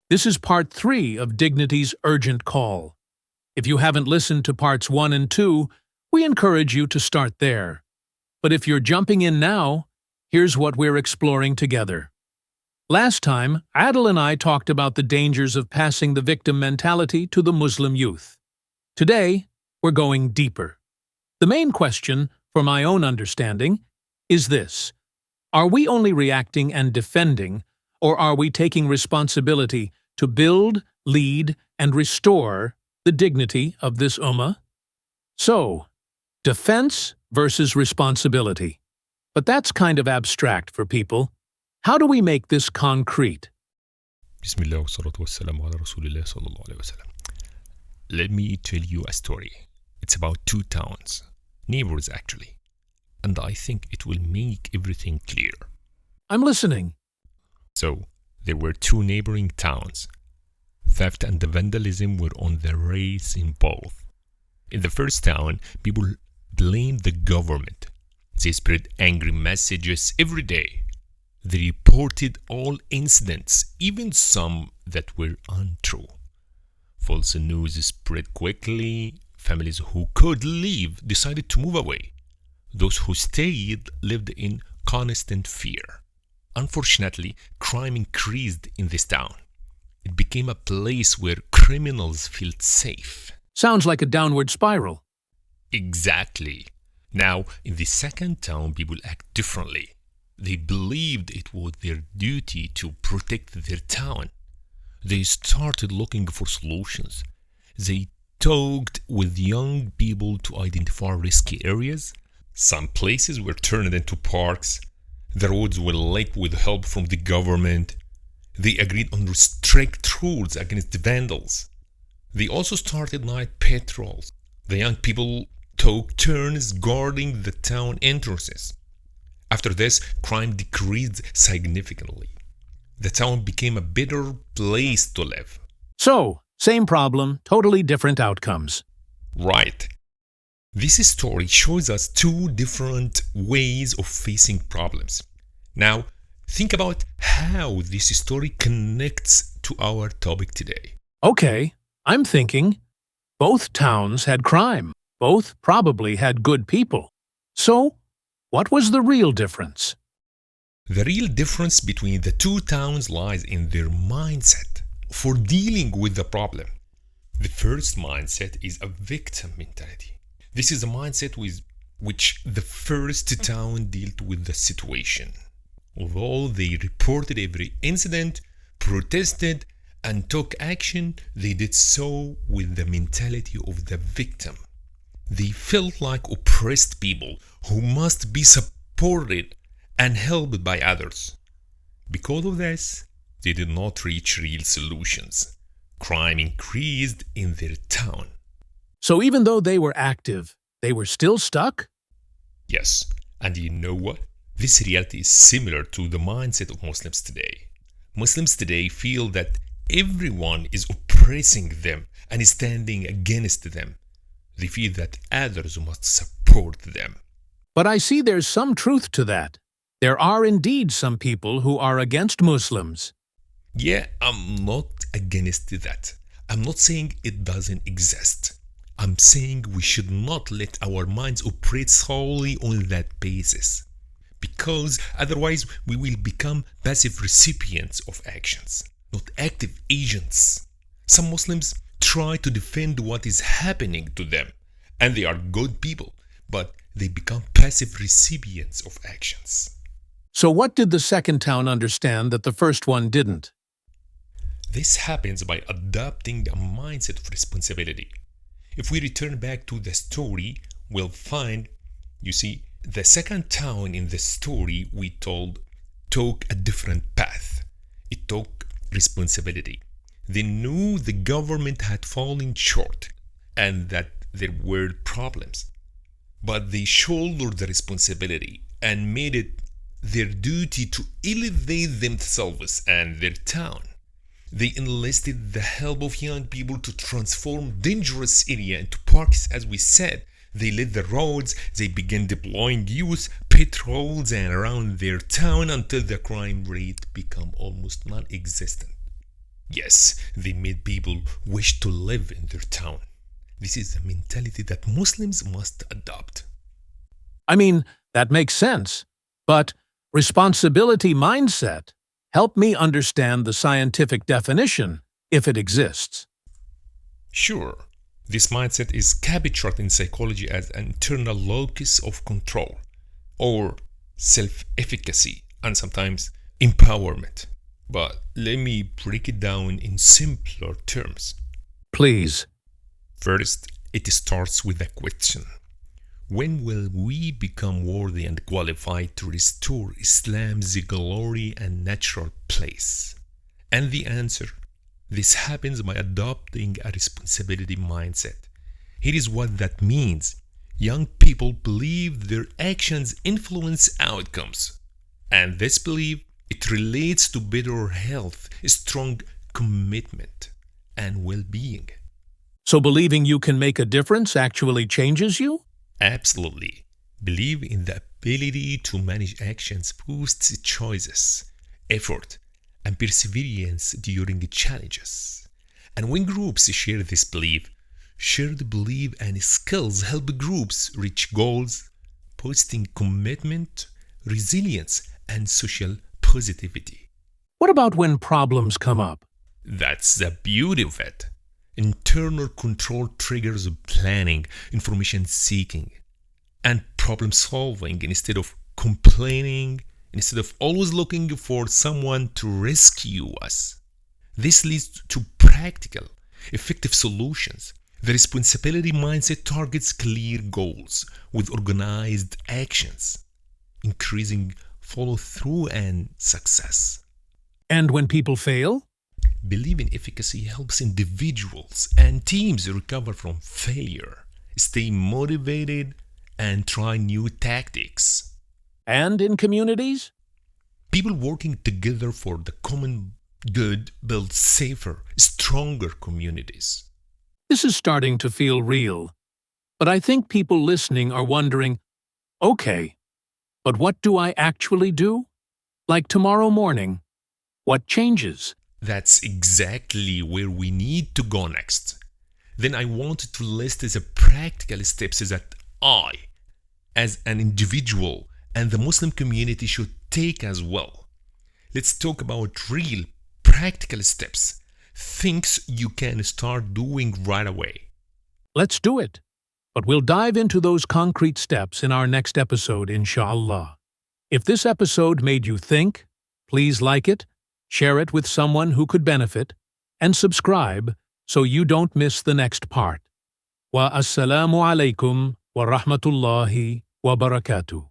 This is part 3 of Dignity's Urgent Call. If you haven't listened to parts 1 and 2, we encourage you to start there. But if you're jumping in now, here's what we're exploring together. Last time, Adil and I talked about the dangers of passing the victim mentality to the Muslim youth. Today, we're going deeper. The main question, for my own understanding, is this: are we only reacting and defending, or are we taking responsibility to build, lead, and restore the dignity of this Ummah? So, defense versus responsibility. But that's kind of abstract for people. How do we make this concrete? بسم الله والصلاة والسلام على رسول الله صلى الله عليه وسلم. Let me tell you a story. It's about two towns, neighbors actually, and I think it will make everything clear. I'm listening. So, there were two neighboring towns. Theft and vandalism were on the rise in both. In the first town, people blamed the government. They spread angry messages every day. They reported all incidents, even some that were untrue. False news spread quickly. Families who could leave decided to move away. Those who stayed lived in constant fear. Unfortunately, crime increased in this town. It became a place where criminals felt safe. Sounds like a downward spiral. Exactly. Now, in the second town, people act differently. They believed it was their duty to protect their town. They started looking for solutions. They talked with young people to identify risky areas. Some places were turned into parks. The roads were laid with help from the government. They agreed on strict rules against vandals. They also started night patrols. The young people took turns guarding the town entrances. After this, crime decreased significantly. The town became a better place to live. So, same problem, totally different outcomes. Right. This story shows us two different ways of facing problems. Now, think about how this story connects to our topic today. Okay, I'm thinking. Both towns had crime. Both probably had good people. So, what was the real difference? The real difference between the two towns lies in their mindset for dealing with the problem. The first mindset is a victim mentality. This is a mindset with which the first town dealt with the situation. Although they reported every incident, protested, and took action, they did so with the mentality of the victim. They felt like oppressed people who must be supported and helped by others. Because of this, they did not reach real solutions. Crime increased in their town. So even though they were active, they were still stuck? Yes, and you know what? This reality is similar to the mindset of Muslims today. Muslims today feel that everyone is oppressing them and is standing against them. They feel that others must support them. But I see there's some truth to that. There are indeed some people who are against Muslims. Yeah, I'm not against that. I'm not saying it doesn't exist. I'm saying we should not let our minds operate solely on that basis, because otherwise we will become passive recipients of actions, not active agents. Some Muslims try to defend what is happening to them, and they are good people, but they become passive recipients of actions. So what did the second town understand that the first one didn't? This happens by adopting a mindset of responsibility. If we return back to the story, we'll find, you see, the second town in the story we told took a different path. It took responsibility. They knew the government had fallen short and that there were problems, but they shouldered the responsibility and made it their duty to elevate themselves and their town. They enlisted the help of young people to transform dangerous area into parks, as we said. They lit the roads, they began deploying youth patrols around their town until the crime rate became almost non-existent. Yes, they made people wish to live in their town. This is the mentality that Muslims must adopt. I mean, that makes sense. But responsibility mindset, help me understand the scientific definition, if it exists. Sure, this mindset is captured in psychology as an internal locus of control, or self efficacy, and sometimes empowerment. But let me break it down in simpler terms. Please. First, it starts with a question: when will we become worthy and qualified to restore Islam's glory and natural place? And the answer: this happens by adopting a responsibility mindset. Here is what that means. Young people believe their actions influence outcomes. And this belief, it relates to better health, strong commitment, and well-being. So believing you can make a difference actually changes you? Absolutely. Believe in the ability to manage actions boosts choices, effort, and perseverance during challenges. And when groups share this belief, shared belief and skills help groups reach goals, boosting commitment, resilience, and social positivity. What about when problems come up? That's the beauty of it. Internal control triggers planning, information seeking, and problem solving instead of complaining, instead of always looking for someone to rescue us. This leads to practical, effective solutions. The responsibility mindset targets clear goals with organized actions, increasing follow through and success. And when people fail? Belief in efficacy helps individuals and teams recover from failure, stay motivated, and try new tactics. And in communities? People working together for the common good build safer, stronger communities. This is starting to feel real. But I think people listening are wondering, okay, but what do I actually do? Like tomorrow morning, what changes? That's exactly where we need to go next. Then I wanted to list the practical steps that I, as an individual, and the Muslim community should take as well. Let's talk about real practical steps, things you can start doing right away. Let's do it. But we'll dive into those concrete steps in our next episode, inshallah. If this episode made you think, please like it, share it with someone who could benefit, and subscribe so you don't miss the next part. Wa assalamu alaikum wa rahmatullahi wa barakatuh.